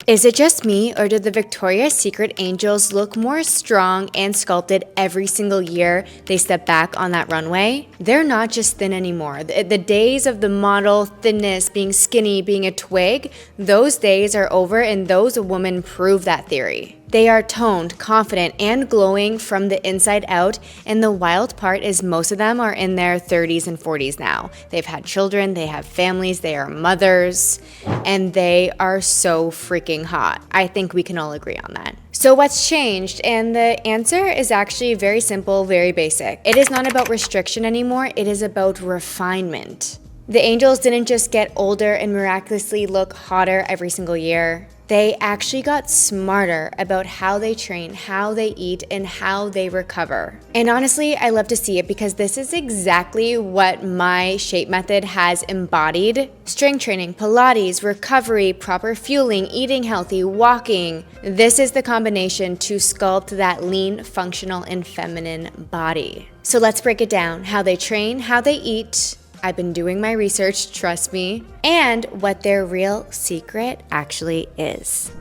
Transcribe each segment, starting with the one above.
Is it just me, or do the Victoria's Secret Angels look more strong and sculpted every single year they step back on that runway? They're not just thin anymore. The days of the model thinness, being skinny, being a twig, those days are over, and those women prove that theory. They are toned, confident, and glowing from the inside out, and the wild part is most of them are in their 30s and 40s now. They've had children, they have families, they are mothers, and they are so freaking hot. I think we can all agree on that. So what's changed? And the answer is actually very simple, very basic. It is not about restriction anymore, it is about refinement. The Angels didn't just get older and miraculously look hotter every single year. They actually got smarter about how they train, how they eat, and how they recover. And honestly, I love to see it because this is exactly what my shape method has embodied. Strength training, Pilates, recovery, proper fueling, eating healthy, walking. This is the combination to sculpt that lean, functional, and feminine body. So let's break it down. How they train, how they eat. I've been doing my research, trust me, and what their real secret actually is.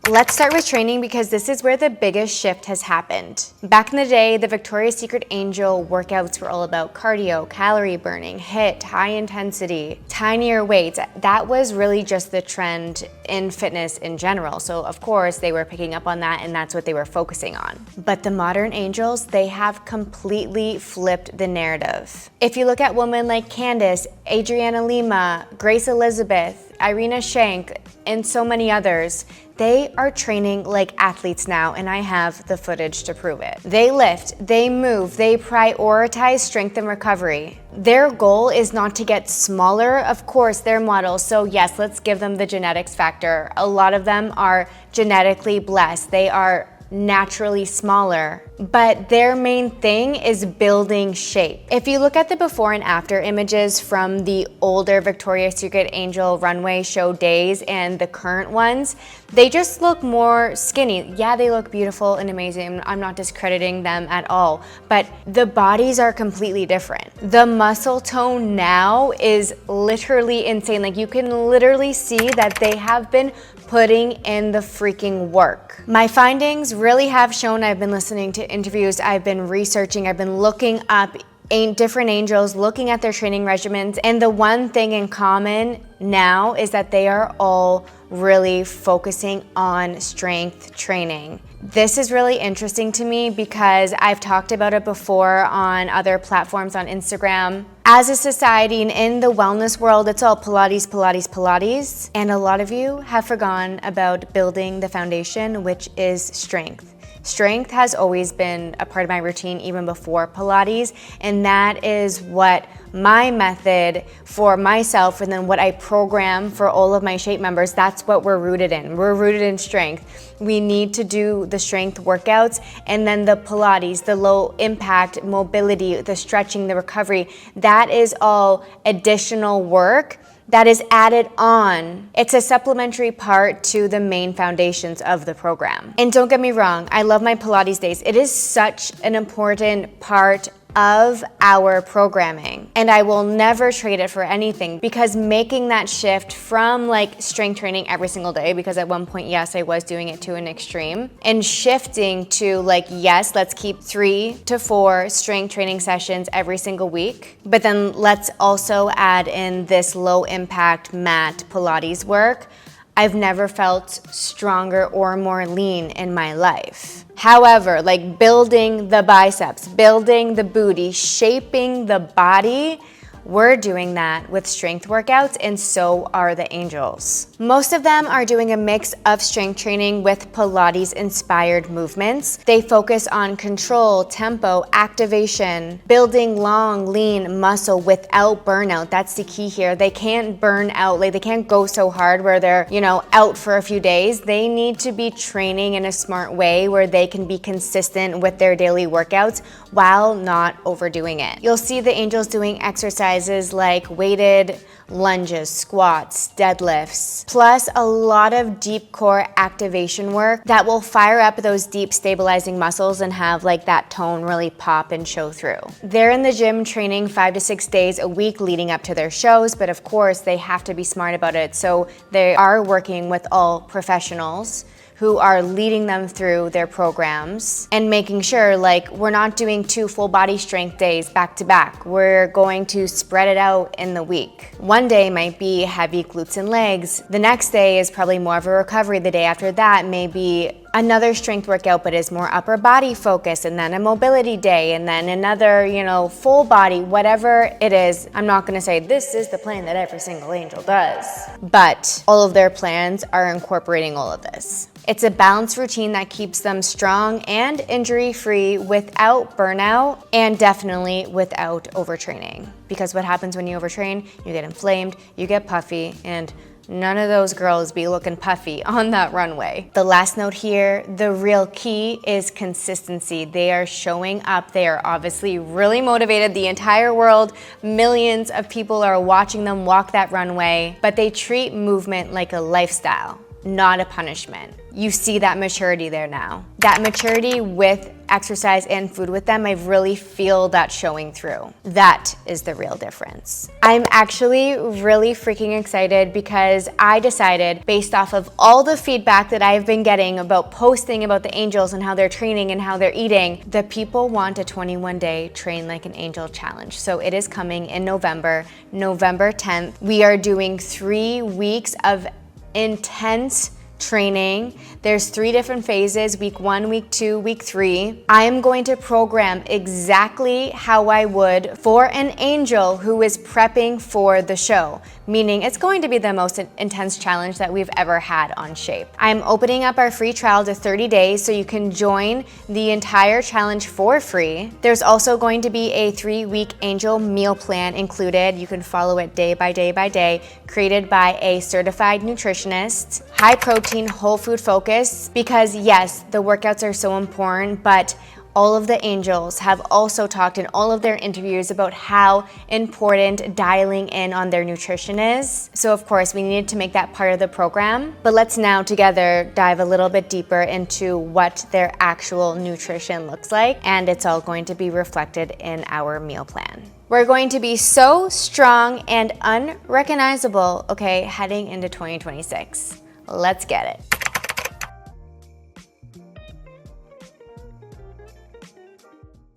Let's start with training because this is where the biggest shift has happened. Back in the day, the Victoria's Secret Angel workouts were all about cardio, calorie burning, HIIT, high intensity, tinier weights. That was really just the trend in fitness in general. So of course they were picking up on that and that's what they were focusing on. But the modern Angels, they have completely flipped the narrative. If you look at women like Candace, Adriana Lima, Grace Elizabeth, Irina Shank, and so many others, they are training like athletes now, and I have the footage to prove it. They lift, they move, they prioritize strength and recovery. Their goal is not to get smaller. Of course, they're models, so yes, let's give them the genetics factor. A lot of them are genetically blessed. They are naturally smaller, but their main thing is building shape. If you look at the before and after images from the older Victoria's Secret Angel runway show days and the current ones, they just look more skinny. Yeah, they look beautiful and amazing. I'm not discrediting them at all, but the bodies are completely different. The muscle tone now is literally insane. Like, you can literally see that they have been putting in the freaking work. My findings really have shown. I've been listening to interviews, I've been researching, I've been looking up different angels, looking at their training regimens, and the one thing in common now is that they are all really focusing on strength training. This is really interesting to me because I've talked about it before on other platforms on Instagram. As a society and in the wellness world, it's all Pilates, Pilates, Pilates. And a lot of you have forgotten about building the foundation, which is strength. Strength has always been a part of my routine even before Pilates, and that is what my method for myself and then what I program for all of my shape members, that's what we're rooted in. We're rooted in strength. We need to do the strength workouts and then the Pilates, the low impact mobility, the stretching, the recovery. That is all additional work that is added on. It's a supplementary part to the main foundations of the program. And don't get me wrong, I love my Pilates days. It is such an important part of our programming, and I will never trade it for anything, because making that shift from like strength training every single day, because at one point, yes, I was doing it to an extreme, and shifting to like, yes, let's keep 3 to 4 strength training sessions every single week, but then let's also add in this low impact mat Pilates work. I've never felt stronger or more lean in my life. However, like building the biceps, building the booty, shaping the body, we're doing that with strength workouts, and so are the Angels. Most of them are doing a mix of strength training with Pilates-inspired movements. They focus on control, tempo, activation, building long, lean muscle without burnout. That's the key here. They can't burn out, like they can't go so hard where they're, out for a few days. They need to be training in a smart way where they can be consistent with their daily workouts while not overdoing it. You'll see the Angels doing exercise exercises like weighted lunges, squats, deadlifts, plus a lot of deep core activation work that will fire up those deep stabilizing muscles and have like that tone really pop and show through. They're in the gym training 5 to 6 days a week leading up to their shows, but of course they have to be smart about it. So they are working with all professionals who are leading them through their programs and making sure like we're not doing 2 full body strength days back to back. We're going to spread it out in the week. One day might be heavy glutes and legs. The next day is probably more of a recovery. The day after that may be another strength workout, but is more upper body focused, and then a mobility day, and then another, full body, whatever it is. I'm not gonna say this is the plan that every single angel does, but all of their plans are incorporating all of this. It's a balanced routine that keeps them strong and injury-free without burnout and definitely without overtraining. Because what happens when you overtrain, you get inflamed, you get puffy, and none of those girls be looking puffy on that runway. The last note here, the real key is consistency. They are showing up. They are obviously really motivated. The entire world, millions of people are watching them walk that runway, but they treat movement like a lifestyle, not a punishment. You see that maturity there now. That maturity with exercise and food with them, I really feel that showing through. That is the real difference. I'm actually really freaking excited because I decided, based off of all the feedback that I've been getting about posting about the angels and how they're training and how they're eating, the people want a 21-day Train Like an Angel challenge. So it is coming in November 10th. We are doing 3 weeks of intense training. There's 3 different phases, week 1, week 2, week 3. I am going to program exactly how I would for an angel who is prepping for the show, meaning it's going to be the most intense challenge that we've ever had on Shape. I'm opening up our free trial to 30 days so you can join the entire challenge for free. There's also going to be a 3-week angel meal plan included. You can follow it day by day by day, created by a certified nutritionist, high protein, whole food focus, because yes, the workouts are so important, but all of the angels have also talked in all of their interviews about how important dialing in on their nutrition is. So of course, we needed to make that part of the program. But let's now together dive a little bit deeper into what their actual nutrition looks like, and it's all going to be reflected in our meal plan. We're going to be so strong and unrecognizable, okay, heading into 2026. Let's get it.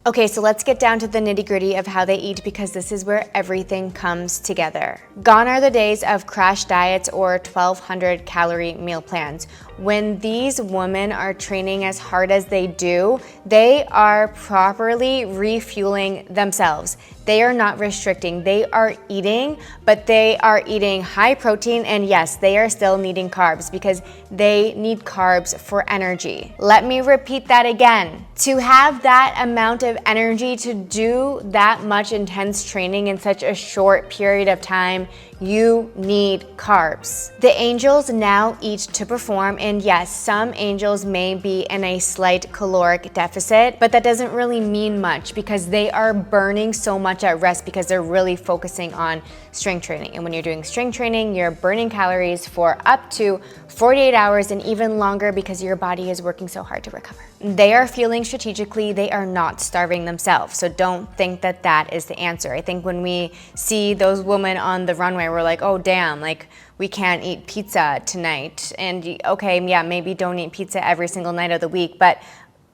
Okay, so let's get down to the nitty-gritty of how they eat, because this is where everything comes together. Gone are the days of crash diets or 1,200 calorie meal plans. When these women are training as hard as they do, they are properly refueling themselves. They are not restricting, they are eating, but they are eating high protein, and yes, they are still needing carbs because they need carbs for energy. Let me repeat that again. To have that amount of energy to do that much intense training in such a short period of time, you need carbs. The angels now eat to perform, and yes, some angels may be in a slight caloric deficit, but that doesn't really mean much because they are burning so much at rest because they're really focusing on strength training. And when you're doing strength training, you're burning calories for up to 48 hours and even longer because your body is working so hard to recover. They are fueling strategically, they are not starving themselves. So don't think that that is the answer. I think when we see those women on the runway, we're like, oh damn, like we can't eat pizza tonight. And okay, yeah, maybe don't eat pizza every single night of the week, but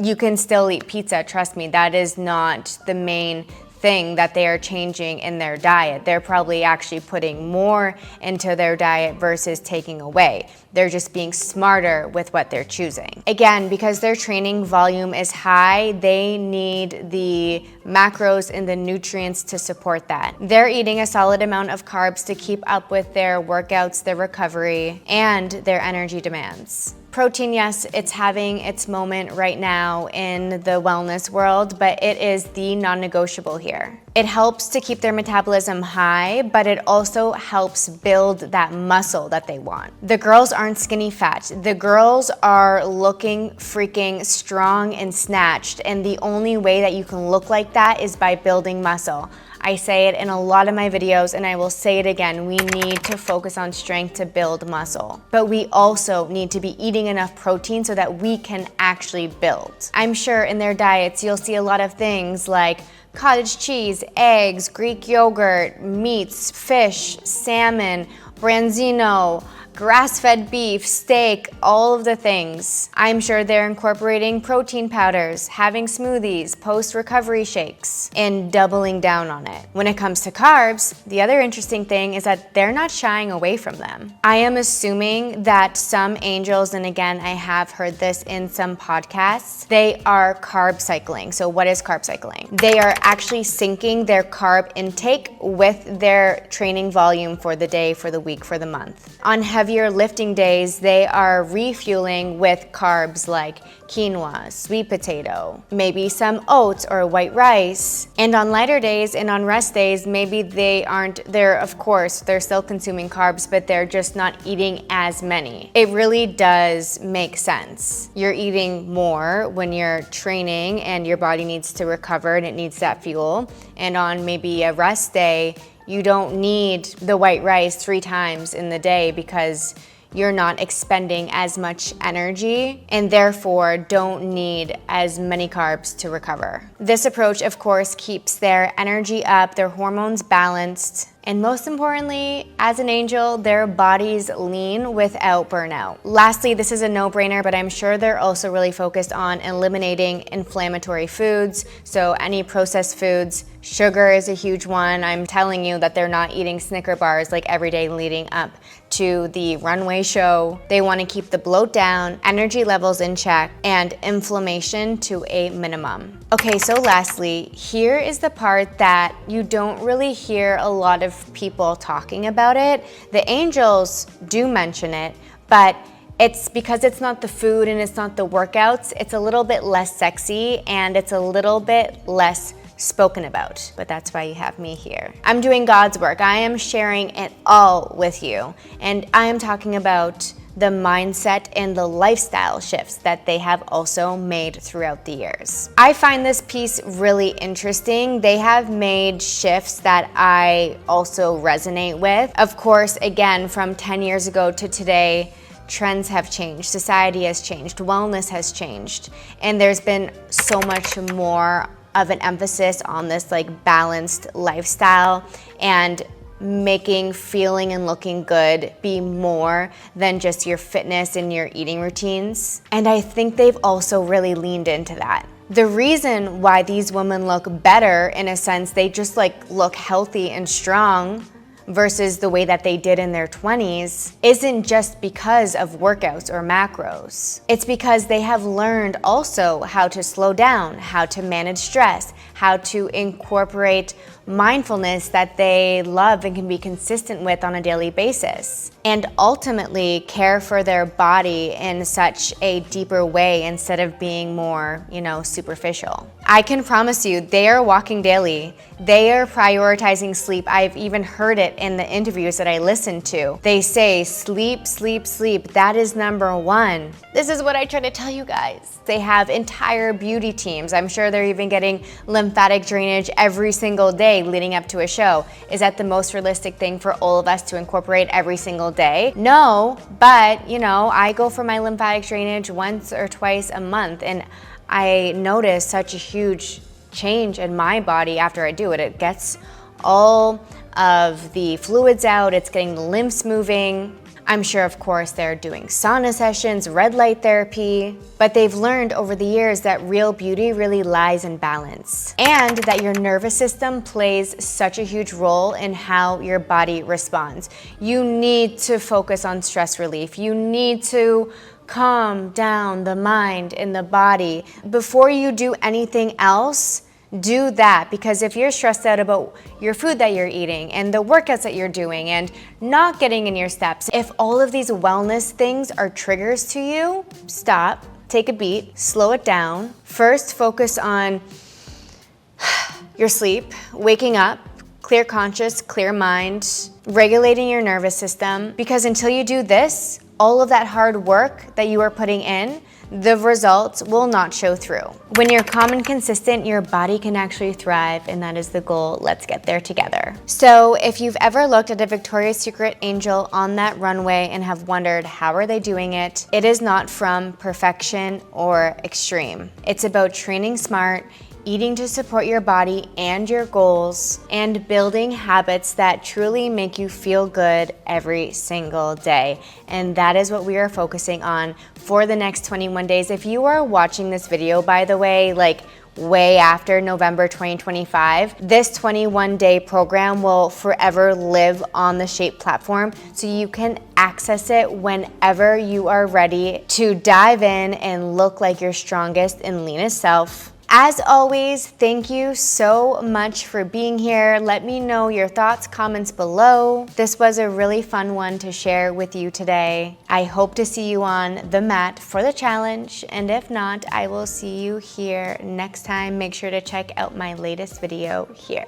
you can still eat pizza, trust me. That is not the main thing that they are changing in their diet. They're probably actually putting more into their diet versus taking away. They're just being smarter with what they're choosing. Again, because their training volume is high, they need the macros and the nutrients to support that. They're eating a solid amount of carbs to keep up with their workouts, their recovery, and their energy demands. Protein, yes, it's having its moment right now in the wellness world, but it is the non-negotiable here. It helps to keep their metabolism high, but it also helps build that muscle that they want. The girls aren't skinny fat. The girls are looking freaking strong and snatched, and the only way that you can look like that is by building muscle. I say it in a lot of my videos, and I will say it again. We need to focus on strength to build muscle. But we also need to be eating enough protein so that we can actually build. I'm sure in their diets, you'll see a lot of things like cottage cheese, eggs, Greek yogurt, meats, fish, salmon, branzino, grass-fed beef, steak, all of the things. I'm sure they're incorporating protein powders, having smoothies, post-recovery shakes, and doubling down on it. When it comes to carbs, the other interesting thing is that they're not shying away from them. I am assuming that some angels, and again, I have heard this in some podcasts, they are carb cycling. So what is carb cycling? They are actually syncing their carb intake with their training volume for the day, for the week, for the month. On heavier lifting days, they are refueling with carbs like quinoa, sweet potato, maybe some oats or white rice. And on lighter days and on rest days, maybe of course, they're still consuming carbs, but they're just not eating as many. It really does make sense. You're eating more when you're training and your body needs to recover and it needs that fuel. And on maybe a rest day, you don't need the white rice 3 times in the day because you're not expending as much energy and therefore don't need as many carbs to recover. This approach, of course, keeps their energy up, their hormones balanced, and most importantly, as an angel, their bodies lean without burnout. Lastly, this is a no-brainer, but I'm sure they're also really focused on eliminating inflammatory foods. So any processed foods, sugar is a huge one. I'm telling you that they're not eating Snicker bars like every day leading up to the runway show. They want to keep the bloat down, energy levels in check, and inflammation to a minimum. Okay, so lastly, here is the part that you don't really hear a lot of people talking about it. The angels do mention it, but it's because it's not the food and it's not the workouts. It's a little bit less sexy and it's a little bit less spoken about, but that's why you have me here. I'm doing God's work. I am sharing it all with you, and I am talking about the mindset and the lifestyle shifts that they have also made throughout the years. I find this piece really interesting. They have made shifts that I also resonate with. Of course, again, from 10 years ago to today, trends have changed, society has changed, wellness has changed, and there's been so much more of an emphasis on this like balanced lifestyle and making feeling and looking good be more than just your fitness and your eating routines. And I think they've also really leaned into that. The reason why these women look better, in a sense, they just like look healthy and strong versus the way that they did in their 20s, isn't just because of workouts or macros. It's because they have learned also how to slow down, how to manage stress, how to incorporate mindfulness that they love and can be consistent with on a daily basis, and ultimately care for their body in such a deeper way instead of being more, superficial. I can promise you, they are walking daily. They are prioritizing sleep. I've even heard it in the interviews that I listened to. They say, sleep, sleep, sleep. That is number one. This is what I try to tell you guys. They have entire beauty teams. I'm sure they're even getting lymphatic drainage every single day leading up to a show. Is that the most realistic thing for all of us to incorporate every single day? No, but I go for my lymphatic drainage once or twice a month, and I notice such a huge change in my body after I do it. It gets all of the fluids out, it's getting the lymphs moving. I'm sure, of course, they're doing sauna sessions, red light therapy, but they've learned over the years that real beauty really lies in balance, and that your nervous system plays such a huge role in how your body responds. You need to focus on stress relief. You need to calm down the mind and the body. Before you do anything else, do that, because if you're stressed out about your food that you're eating and the workouts that you're doing and not getting in your steps, if all of these wellness things are triggers to you, stop, take a beat, slow it down. First, focus on your sleep, waking up, clear conscious, clear mind, regulating your nervous system, because until you do this, all of that hard work that you are putting in, the results will not show through. When you're calm and consistent, your body can actually thrive, and that is the goal. Let's get there together. So if you've ever looked at a Victoria's Secret angel on that runway and have wondered how are they doing it, it is not from perfection or extreme. It's about training smart, eating to support your body and your goals, and building habits that truly make you feel good every single day. And that is what we are focusing on for the next 21 days. If you are watching this video, by the way, like way after November 2025, this 21-day program will forever live on the Shape platform, so you can access it whenever you are ready to dive in and look like your strongest and leanest self. As always, thank you so much for being here. Let me know your thoughts, comments below. This was a really fun one to share with you today. I hope to see you on the mat for the challenge, and if not, I will see you here next time. Make sure to check out my latest video here.